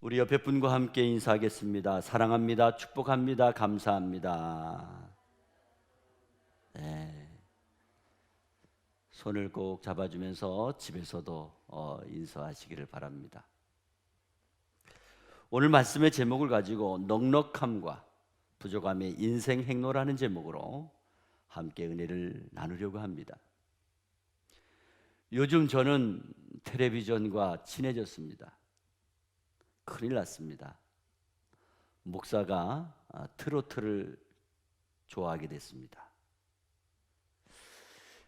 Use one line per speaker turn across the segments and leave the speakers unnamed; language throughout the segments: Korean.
우리 옆에 분과 함께 인사하겠습니다. 사랑합니다. 축복합니다. 감사합니다. 네. 손을 꼭 잡아주면서 집에서도 인사하시기를 바랍니다. 오늘 말씀의 제목을 가지고 넉넉함과 부족함의 인생 행로라는 제목으로 함께 은혜를 나누려고 합니다. 요즘 저는 텔레비전과 친해졌습니다. 큰일 났습니다. 목사가 트로트를 좋아하게 됐습니다.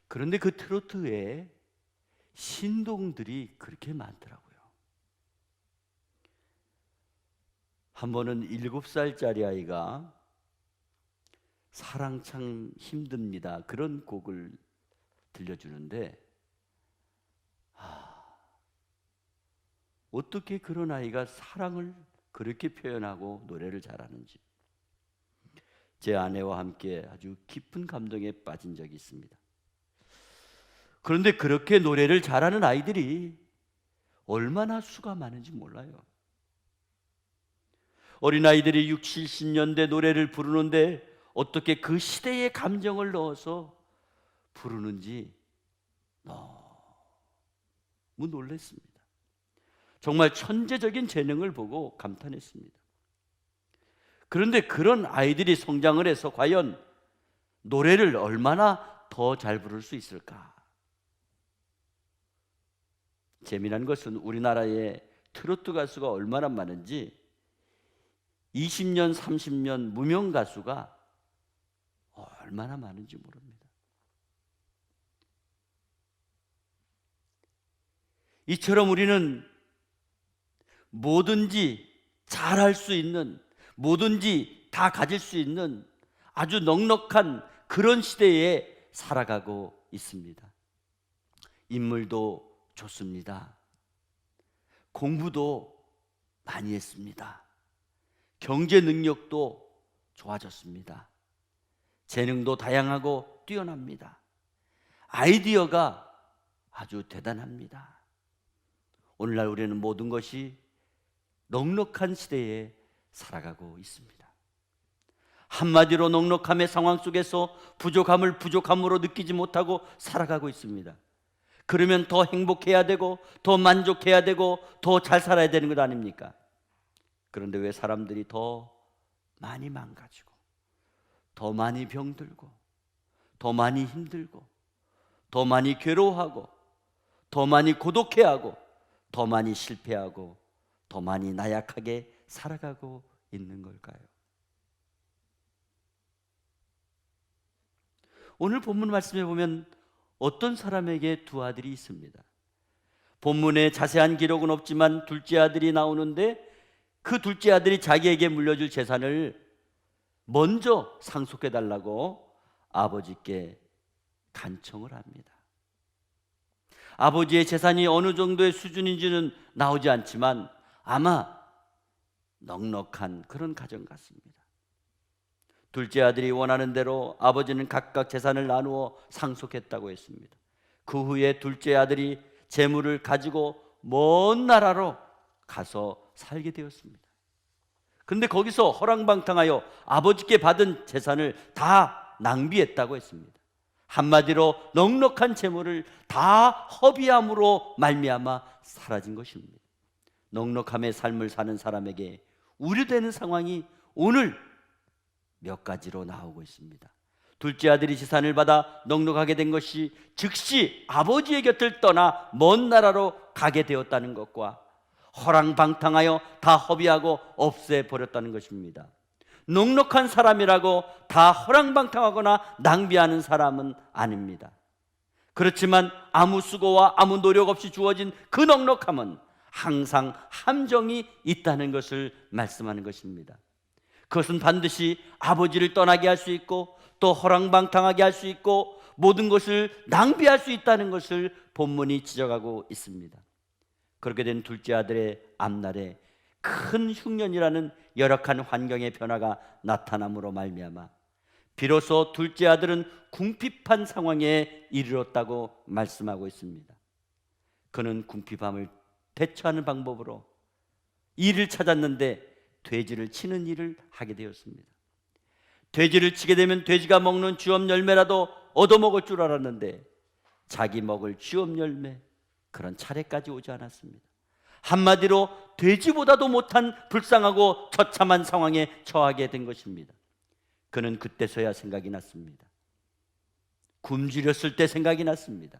그런데 그 트로트에 신동들이 그렇게 많더라고요. 한 번은 7살짜리 아이가 사랑 참 힘듭니다, 그런 곡을 들려주는데 어떻게 그런 아이가 사랑을 그렇게 표현하고 노래를 잘하는지 제 아내와 함께 아주 깊은 감동에 빠진 적이 있습니다. 그런데 그렇게 노래를 잘하는 아이들이 얼마나 수가 많은지 몰라요. 어린아이들이 60, 70년대 노래를 부르는데 어떻게 그 시대의 감정을 넣어서 부르는지 너무 놀랐습니다. 정말 천재적인 재능을 보고 감탄했습니다. 그런데 그런 아이들이 성장을 해서 과연 노래를 얼마나 더 잘 부를 수 있을까? 재미난 것은 우리나라에 트로트 가수가 얼마나 많은지 20년, 30년 무명 가수가 얼마나 많은지 모릅니다. 이처럼 우리는 뭐든지 잘할 수 있는, 뭐든지 다 가질 수 있는 아주 넉넉한 그런 시대에 살아가고 있습니다. 인물도 좋습니다. 공부도 많이 했습니다. 경제 능력도 좋아졌습니다. 재능도 다양하고 뛰어납니다. 아이디어가 아주 대단합니다. 오늘날 우리는 모든 것이 넉넉한 시대에 살아가고 있습니다. 한마디로 넉넉함의 상황 속에서 부족함을 부족함으로 느끼지 못하고 살아가고 있습니다. 그러면 더 행복해야 되고 더 만족해야 되고 더 잘 살아야 되는 것 아닙니까? 그런데 왜 사람들이 더 많이 망가지고 더 많이 병들고 더 많이 힘들고 더 많이 괴로워하고 더 많이 고독해하고 더 많이 실패하고 더 많이 나약하게 살아가고 있는 걸까요? 오늘 본문 말씀에 보면 어떤 사람에게 두 아들이 있습니다. 본문에 자세한 기록은 없지만 둘째 아들이 나오는데 그 둘째 아들이 자기에게 물려줄 재산을 먼저 상속해달라고 아버지께 간청을 합니다. 아버지의 재산이 어느 정도의 수준인지는 나오지 않지만 아마 넉넉한 그런 가정 같습니다. 둘째 아들이 원하는 대로 아버지는 각각 재산을 나누어 상속했다고 했습니다. 그 후에 둘째 아들이 재물을 가지고 먼 나라로 가서 살게 되었습니다. 그런데 거기서 허랑방탕하여 아버지께 받은 재산을 다 낭비했다고 했습니다. 한마디로 넉넉한 재물을 다 허비함으로 말미암아 사라진 것입니다. 넉넉함의 삶을 사는 사람에게 우려되는 상황이 오늘 몇 가지로 나오고 있습니다. 둘째 아들이 재산을 받아 넉넉하게 된 것이 즉시 아버지의 곁을 떠나 먼 나라로 가게 되었다는 것과 허랑방탕하여 다 허비하고 없애버렸다는 것입니다. 넉넉한 사람이라고 다 허랑방탕하거나 낭비하는 사람은 아닙니다. 그렇지만 아무 수고와 아무 노력 없이 주어진 그 넉넉함은 항상 함정이 있다는 것을 말씀하는 것입니다. 그것은 반드시 아버지를 떠나게 할 수 있고 또 허랑방탕하게 할 수 있고 모든 것을 낭비할 수 있다는 것을 본문이 지적하고 있습니다. 그렇게 된 둘째 아들의 앞날에 큰 흉년이라는 열악한 환경의 변화가 나타남으로 말미암아 비로소 둘째 아들은 궁핍한 상황에 이르렀다고 말씀하고 있습니다. 그는 궁핍함을 대처하는 방법으로 일을 찾았는데 돼지를 치는 일을 하게 되었습니다. 돼지를 치게 되면 돼지가 먹는 쥐업 열매라도 얻어먹을 줄 알았는데 자기 먹을 쥐업 열매, 그런 차례까지 오지 않았습니다. 한마디로 돼지보다도 못한 불쌍하고 처참한 상황에 처하게 된 것입니다. 그는 그때서야 생각이 났습니다. 굶주렸을 때 생각이 났습니다.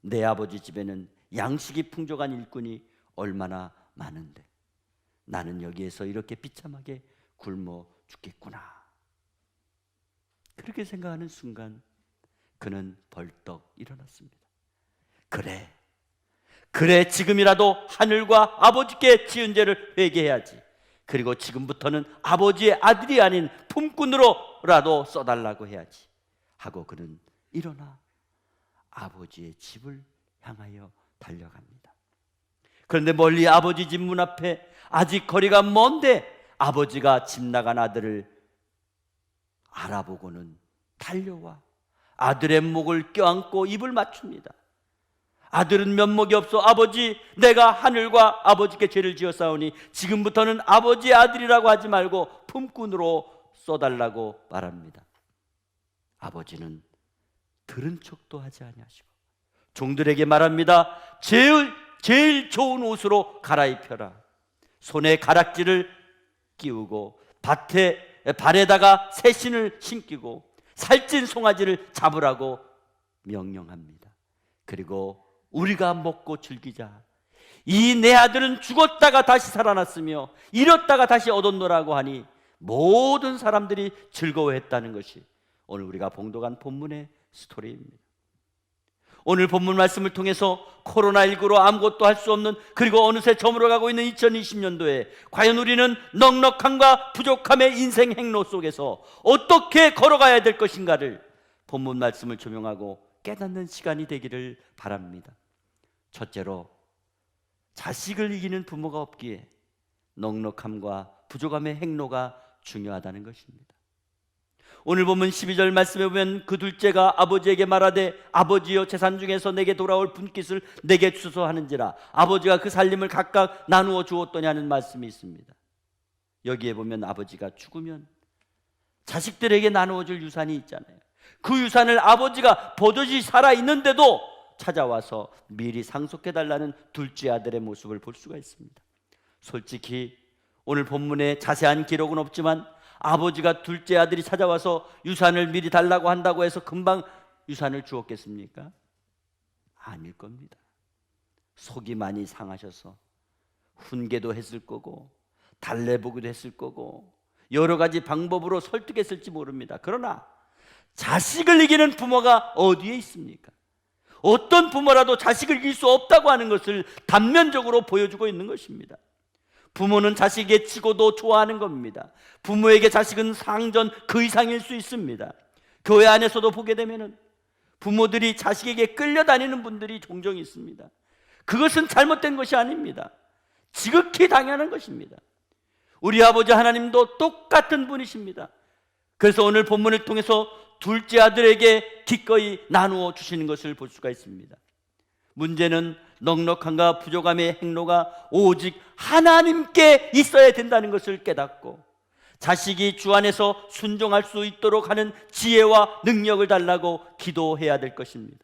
내 아버지 집에는 양식이 풍족한 일꾼이 얼마나 많은데 나는 여기에서 이렇게 비참하게 굶어 죽겠구나. 그렇게 생각하는 순간 그는 벌떡 일어났습니다. 그래, 지금이라도 하늘과 아버지께 지은 죄를 회개해야지. 그리고 지금부터는 아버지의 아들이 아닌 품꾼으로라도 써달라고 해야지 하고 그는 일어나 아버지의 집을 향하여 달려갑니다. 그런데 멀리 아버지 집 문 앞에 아직 거리가 먼데 아버지가 집 나간 아들을 알아보고는 달려와 아들의 목을 껴안고 입을 맞춥니다. 아들은 면목이 없어 아버지, 내가 하늘과 아버지께 죄를 지었사오니 지금부터는 아버지의 아들이라고 하지 말고 품꾼으로 써달라고 말합니다. 아버지는 들은 척도 하지 아니하시고 종들에게 말합니다. 제일 좋은 옷으로 갈아입혀라. 손에 가락지를 끼우고 발에다가 새신을 신기고 살찐 송아지를 잡으라고 명령합니다. 그리고 우리가 먹고 즐기자. 이 내 아들은 죽었다가 다시 살아났으며 잃었다가 다시 얻었노라고 하니 모든 사람들이 즐거워했다는 것이 오늘 우리가 봉독한 본문의 스토리입니다. 오늘 본문 말씀을 통해서 코로나19로 아무것도 할 수 없는, 그리고 어느새 저물어가고 있는 2020년도에 과연 우리는 넉넉함과 부족함의 인생 행로 속에서 어떻게 걸어가야 될 것인가를 본문 말씀을 조명하고 깨닫는 시간이 되기를 바랍니다. 첫째로, 자식을 이기는 부모가 없기에 넉넉함과 부족함의 행로가 중요하다는 것입니다. 오늘 보면 12절 말씀에 보면 그 둘째가 아버지에게 말하되 아버지여 재산 중에서 내게 돌아올 분깃을 내게 주소서 하는지라 아버지가 그 살림을 각각 나누어 주었더니 하는 말씀이 있습니다. 여기에 보면 아버지가 죽으면 자식들에게 나누어 줄 유산이 있잖아요. 그 유산을 아버지가 버젓이 살아있는데도 찾아와서 미리 상속해달라는 둘째 아들의 모습을 볼 수가 있습니다. 솔직히 오늘 본문에 자세한 기록은 없지만 아버지가 둘째 아들이 찾아와서 유산을 미리 달라고 한다고 해서 금방 유산을 주었겠습니까? 아닐 겁니다. 속이 많이 상하셔서 훈계도 했을 거고 달래보기도 했을 거고 여러 가지 방법으로 설득했을지 모릅니다. 그러나 자식을 이기는 부모가 어디에 있습니까? 어떤 부모라도 자식을 이길 수 없다고 하는 것을 단면적으로 보여주고 있는 것입니다. 부모는 자식에게 치고도 좋아하는 겁니다. 부모에게 자식은 상전 그 이상일 수 있습니다. 교회 안에서도 보게 되면 부모들이 자식에게 끌려다니는 분들이 종종 있습니다. 그것은 잘못된 것이 아닙니다. 지극히 당연한 것입니다. 우리 아버지 하나님도 똑같은 분이십니다. 그래서 오늘 본문을 통해서 둘째 아들에게 기꺼이 나누어 주시는 것을 볼 수가 있습니다. 문제는 넉넉함과 부족함의 행로가 오직 하나님께 있어야 된다는 것을 깨닫고 자식이 주 안에서 순종할 수 있도록 하는 지혜와 능력을 달라고 기도해야 될 것입니다.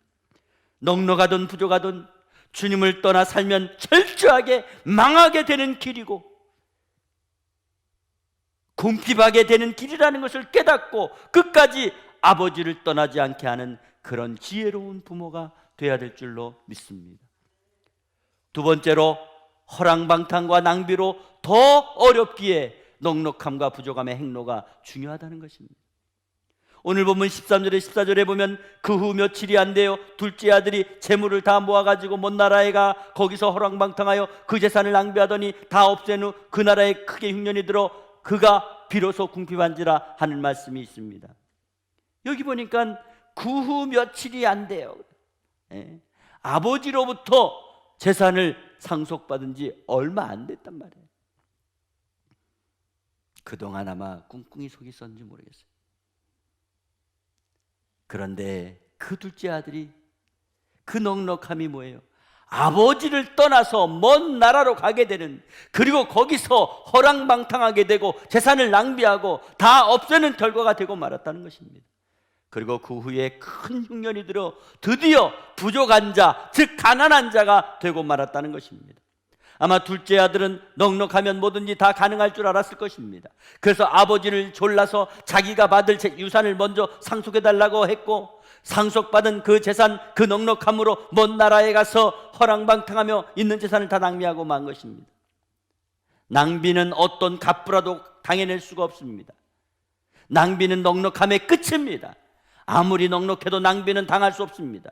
넉넉하든 부족하든 주님을 떠나 살면 철저하게 망하게 되는 길이고 궁핍하게 되는 길이라는 것을 깨닫고 끝까지 아버지를 떠나지 않게 하는 그런 지혜로운 부모가 돼야 될 줄로 믿습니다. 두 번째로, 허랑방탕과 낭비로 더 어렵기에 넉넉함과 부족함의 행로가 중요하다는 것입니다. 오늘 보면 13절에 14절에 보면 그 후 며칠이 안 되어 둘째 아들이 재물을 다 모아가지고 먼 나라에 가 거기서 허랑방탕하여 그 재산을 낭비하더니 다 없앤 후 그 나라에 크게 흉년이 들어 그가 비로소 궁핍한지라 하는 말씀이 있습니다. 여기 보니까 그 후 며칠이 안 돼요. 아버지로부터 재산을 상속받은 지 얼마 안 됐단 말이에요. 그동안 아마 꿍꿍이 속이 썼는지 모르겠어요. 그런데 그 둘째 아들이 그 넉넉함이 뭐예요? 아버지를 떠나서 먼 나라로 가게 되는, 그리고 거기서 허랑방탕하게 되고 재산을 낭비하고 다 없애는 결과가 되고 말았다는 것입니다. 그리고 그 후에 큰 흉년이 들어 드디어 부족한 자, 즉 가난한 자가 되고 말았다는 것입니다. 아마 둘째 아들은 넉넉하면 뭐든지 다 가능할 줄 알았을 것입니다. 그래서 아버지를 졸라서 자기가 받을 유산을 먼저 상속해달라고 했고, 상속받은 그 재산, 그 넉넉함으로 먼 나라에 가서 허랑방탕하며 있는 재산을 다 낭비하고 만 것입니다. 낭비는 어떤 값부라도 당해낼 수가 없습니다. 낭비는 넉넉함의 끝입니다. 아무리 넉넉해도 낭비는 당할 수 없습니다.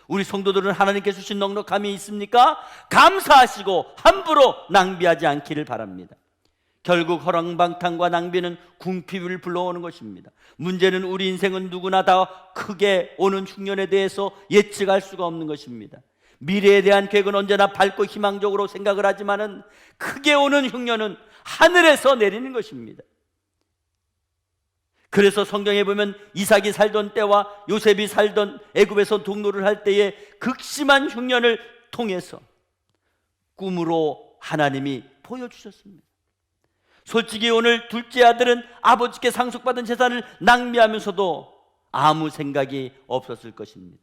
우리 성도들은 하나님께서 주신 넉넉함이 있습니까? 감사하시고 함부로 낭비하지 않기를 바랍니다. 결국 허랑방탕과 낭비는 궁핍을 불러오는 것입니다. 문제는 우리 인생은 누구나 다 크게 오는 흉년에 대해서 예측할 수가 없는 것입니다. 미래에 대한 계획은 언제나 밝고 희망적으로 생각을 하지만은 크게 오는 흉년은 하늘에서 내리는 것입니다. 그래서 성경에 보면 이삭이 살던 때와 요셉이 살던 애굽에서 동로를 할 때에 극심한 흉년을 통해서 꿈으로 하나님이 보여주셨습니다. 솔직히 오늘 둘째 아들은 아버지께 상속받은 재산을 낭비하면서도 아무 생각이 없었을 것입니다.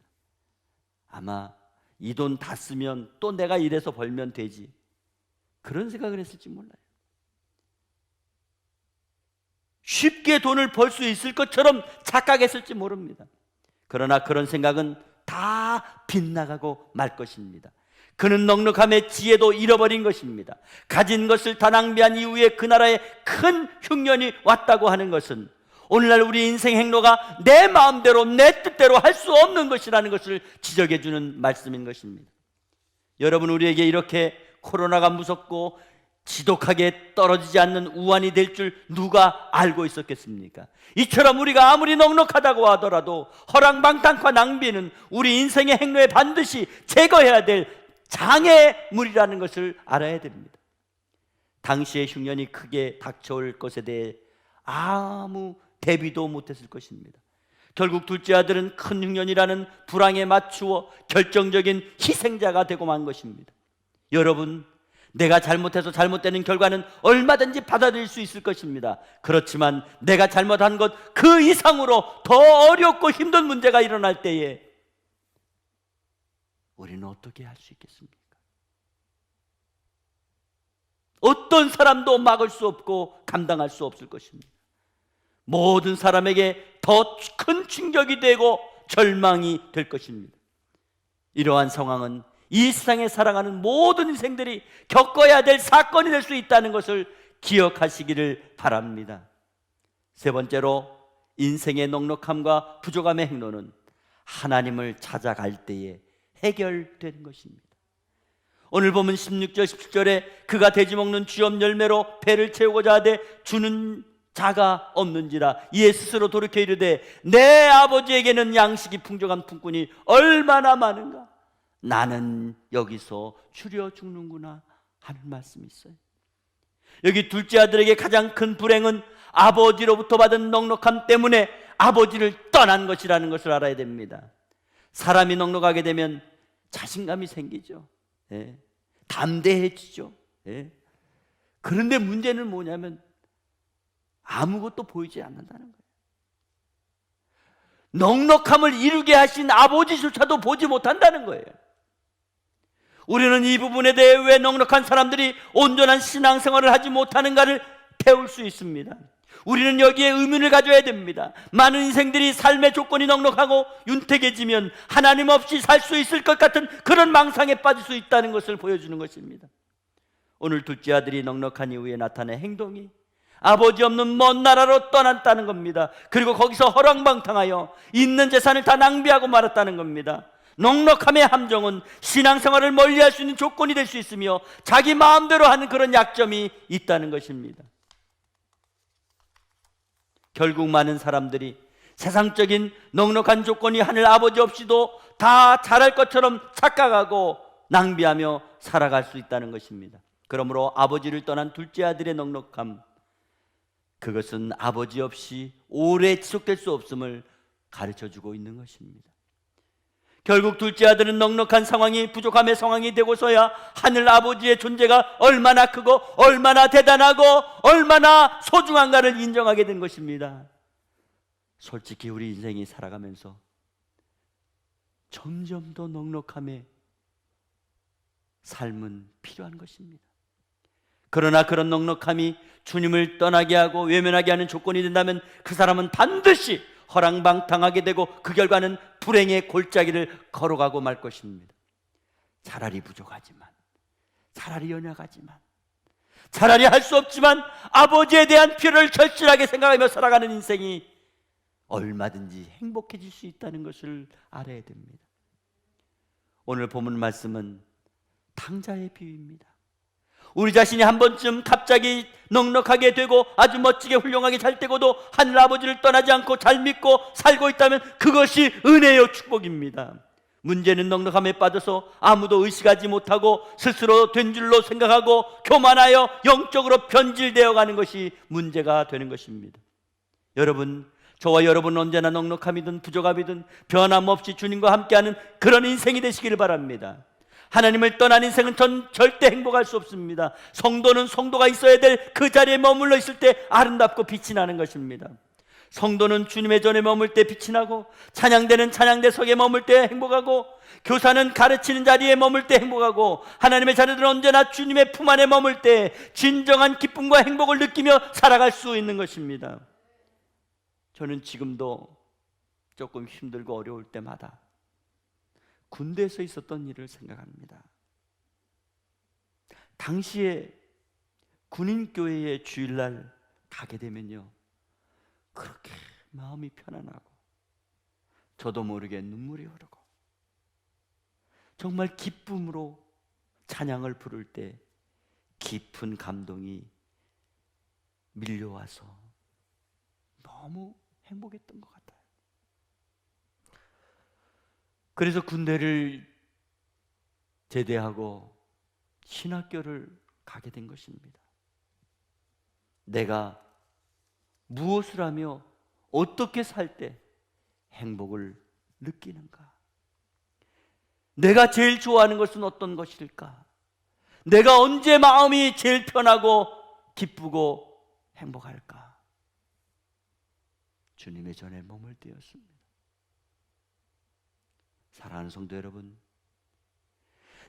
아마 이 돈 다 쓰면 또 내가 이래서 벌면 되지, 그런 생각을 했을지 몰라요. 쉽게 돈을 벌 수 있을 것처럼 착각했을지 모릅니다. 그러나 그런 생각은 다 빗나가고 말 것입니다. 그는 넉넉함의 지혜도 잃어버린 것입니다. 가진 것을 다 낭비한 이후에 그 나라에 큰 흉년이 왔다고 하는 것은 오늘날 우리 인생 행로가 내 마음대로 내 뜻대로 할 수 없는 것이라는 것을 지적해 주는 말씀인 것입니다. 여러분, 우리에게 이렇게 코로나가 무섭고 지독하게 떨어지지 않는 우환이 될 줄 누가 알고 있었겠습니까? 이처럼 우리가 아무리 넉넉하다고 하더라도 허랑방탕과 낭비는 우리 인생의 행로에 반드시 제거해야 될 장애물이라는 것을 알아야 됩니다. 당시의 흉년이 크게 닥쳐올 것에 대해 아무 대비도 못했을 것입니다. 결국 둘째 아들은 큰 흉년이라는 불황에 맞추어 결정적인 희생자가 되고 만 것입니다. 여러분, 내가 잘못해서 잘못되는 결과는 얼마든지 받아들일 수 있을 것입니다. 그렇지만 내가 잘못한 것 그 이상으로 더 어렵고 힘든 문제가 일어날 때에 우리는 어떻게 할 수 있겠습니까? 어떤 사람도 막을 수 없고 감당할 수 없을 것입니다. 모든 사람에게 더 큰 충격이 되고 절망이 될 것입니다. 이러한 상황은 이 세상에 살아가는 모든 인생들이 겪어야 될 사건이 될 수 있다는 것을 기억하시기를 바랍니다. 세 번째로, 인생의 넉넉함과 부족함의 행로는 하나님을 찾아갈 때에 해결되는 것입니다. 오늘 보면 16절 17절에 그가 돼지 먹는 쥐업 열매로 배를 채우고자 하되 주는 자가 없는지라 이에 스스로 돌이켜 이르되 내 아버지에게는 양식이 풍족한 품꾼이 얼마나 많은가, 나는 여기서 추려 죽는구나 하는 말씀이 있어요. 여기 둘째 아들에게 가장 큰 불행은 아버지로부터 받은 넉넉함 때문에 아버지를 떠난 것이라는 것을 알아야 됩니다. 사람이 넉넉하게 되면 자신감이 생기죠. 예. 담대해지죠. 예. 그런데 문제는 뭐냐면 아무것도 보이지 않는다는 거예요. 넉넉함을 이루게 하신 아버지조차도 보지 못한다는 거예요. 우리는 이 부분에 대해 왜 넉넉한 사람들이 온전한 신앙생활을 하지 못하는가를 배울 수 있습니다. 우리는 여기에 의문을 가져야 됩니다. 많은 인생들이 삶의 조건이 넉넉하고 윤택해지면 하나님 없이 살 수 있을 것 같은 그런 망상에 빠질 수 있다는 것을 보여주는 것입니다. 오늘 둘째 아들이 넉넉한 이후에 나타낸 행동이 아버지 없는 먼 나라로 떠났다는 겁니다. 그리고 거기서 허랑방탕하여 있는 재산을 다 낭비하고 말았다는 겁니다. 넉넉함의 함정은 신앙생활을 멀리할 수 있는 조건이 될 수 있으며 자기 마음대로 하는 그런 약점이 있다는 것입니다. 결국 많은 사람들이 세상적인 넉넉한 조건이 하늘 아버지 없이도 다 잘할 것처럼 착각하고 낭비하며 살아갈 수 있다는 것입니다. 그러므로 아버지를 떠난 둘째 아들의 넉넉함, 그것은 아버지 없이 오래 지속될 수 없음을 가르쳐주고 있는 것입니다. 결국 둘째 아들은 넉넉한 상황이 부족함의 상황이 되고서야 하늘 아버지의 존재가 얼마나 크고 얼마나 대단하고 얼마나 소중한가를 인정하게 된 것입니다. 솔직히 우리 인생이 살아가면서 점점 더 넉넉함의 삶은 필요한 것입니다. 그러나 그런 넉넉함이 주님을 떠나게 하고 외면하게 하는 조건이 된다면 그 사람은 반드시 허랑방탕하게 되고 그 결과는 불행의 골짜기를 걸어가고 말 것입니다. 차라리 부족하지만, 차라리 연약하지만, 차라리 할 수 없지만 아버지에 대한 필요를 절실하게 생각하며 살아가는 인생이 얼마든지 행복해질 수 있다는 것을 알아야 됩니다. 오늘 본문 말씀은 탕자의 비유입니다. 우리 자신이 한 번쯤 갑자기 넉넉하게 되고 아주 멋지게 훌륭하게 잘 되고도 하늘 아버지를 떠나지 않고 잘 믿고 살고 있다면 그것이 은혜요 축복입니다. 문제는 넉넉함에 빠져서 아무도 의식하지 못하고 스스로 된 줄로 생각하고 교만하여 영적으로 변질되어 가는 것이 문제가 되는 것입니다. 여러분, 저와 여러분은 언제나 넉넉함이든 부족함이든 변함없이 주님과 함께하는 그런 인생이 되시기를 바랍니다. 하나님을 떠난 인생은 절대 행복할 수 없습니다. 성도는 성도가 있어야 될 그 자리에 머물러 있을 때 아름답고 빛이 나는 것입니다. 성도는 주님의 전에 머물 때 빛이 나고, 찬양대는 찬양대석에 머물 때 행복하고, 교사는 가르치는 자리에 머물 때 행복하고, 하나님의 자녀들은 언제나 주님의 품 안에 머물 때 진정한 기쁨과 행복을 느끼며 살아갈 수 있는 것입니다. 저는 지금도 조금 힘들고 어려울 때마다 군대에서 있었던 일을 생각합니다. 당시에 군인교회에 주일날 가게 되면요, 그렇게 마음이 편안하고 저도 모르게 눈물이 흐르고 정말 기쁨으로 찬양을 부를 때 깊은 감동이 밀려와서 너무 행복했던 것 같아요. 그래서 군대를 제대하고 신학교를 가게 된 것입니다. 내가 무엇을 하며 어떻게 살 때 행복을 느끼는가? 내가 제일 좋아하는 것은 어떤 것일까? 내가 언제 마음이 제일 편하고 기쁘고 행복할까? 주님의 전에 몸을 띄었습니다. 사랑하는 성도 여러분,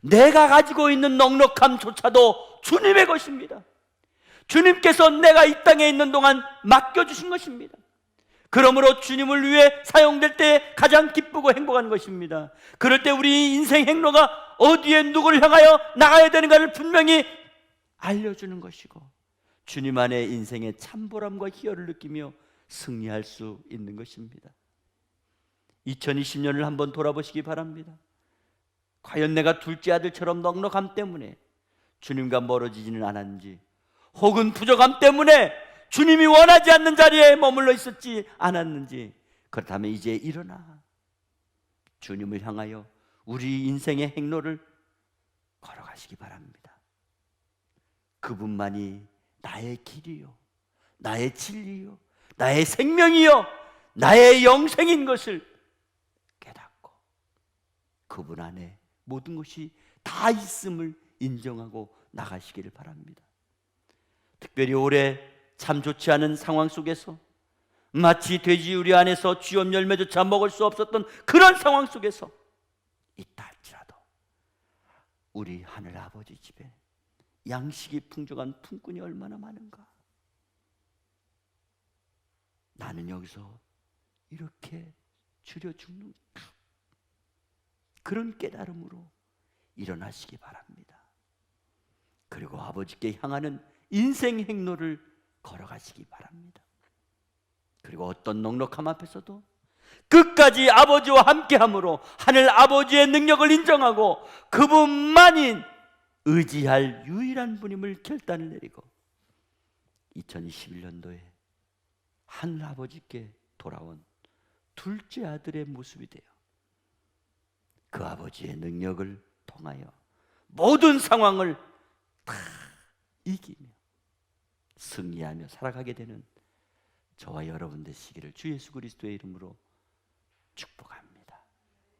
내가 가지고 있는 넉넉함조차도 주님의 것입니다. 주님께서 내가 이 땅에 있는 동안 맡겨주신 것입니다. 그러므로 주님을 위해 사용될 때 가장 기쁘고 행복한 것입니다. 그럴 때 우리 인생 행로가 어디에 누구를 향하여 나가야 되는가를 분명히 알려주는 것이고, 주님 안에 인생의 참보람과 희열을 느끼며 승리할 수 있는 것입니다. 2020년을 한번 돌아보시기 바랍니다. 과연 내가 둘째 아들처럼 넉넉함 때문에 주님과 멀어지지는 않았는지, 혹은 부족함 때문에 주님이 원하지 않는 자리에 머물러 있었지 않았는지, 그렇다면 이제 일어나 주님을 향하여 우리 인생의 행로를 걸어가시기 바랍니다. 그분만이 나의 길이요, 나의 진리요, 나의 생명이요, 나의 영생인 것을 깨닫고 그분 안에 모든 것이 다 있음을 인정하고 나가시기를 바랍니다. 특별히 올해 참 좋지 않은 상황 속에서, 마치 돼지우리 안에서 쥐엄 열매조차 먹을 수 없었던 그런 상황 속에서 있다 할지라도 우리 하늘 아버지 집에 양식이 풍족한 품꾼이 얼마나 많은가. 나는 여기서 이렇게 줄여 죽는 그런 깨달음으로 일어나시기 바랍니다. 그리고 아버지께 향하는 인생 행로를 걸어가시기 바랍니다. 그리고 어떤 넉넉함 앞에서도 끝까지 아버지와 함께함으로 하늘 아버지의 능력을 인정하고 그분만이 의지할 유일한 분임을 결단을 내리고 2021년도에 하늘 아버지께 돌아온 둘째 아들의 모습이 되어 그 아버지의 능력을 통하여 모든 상황을 다 이기며 승리하며 살아가게 되는 저와 여러분 되시기를 주 예수 그리스도의 이름으로 축복합니다.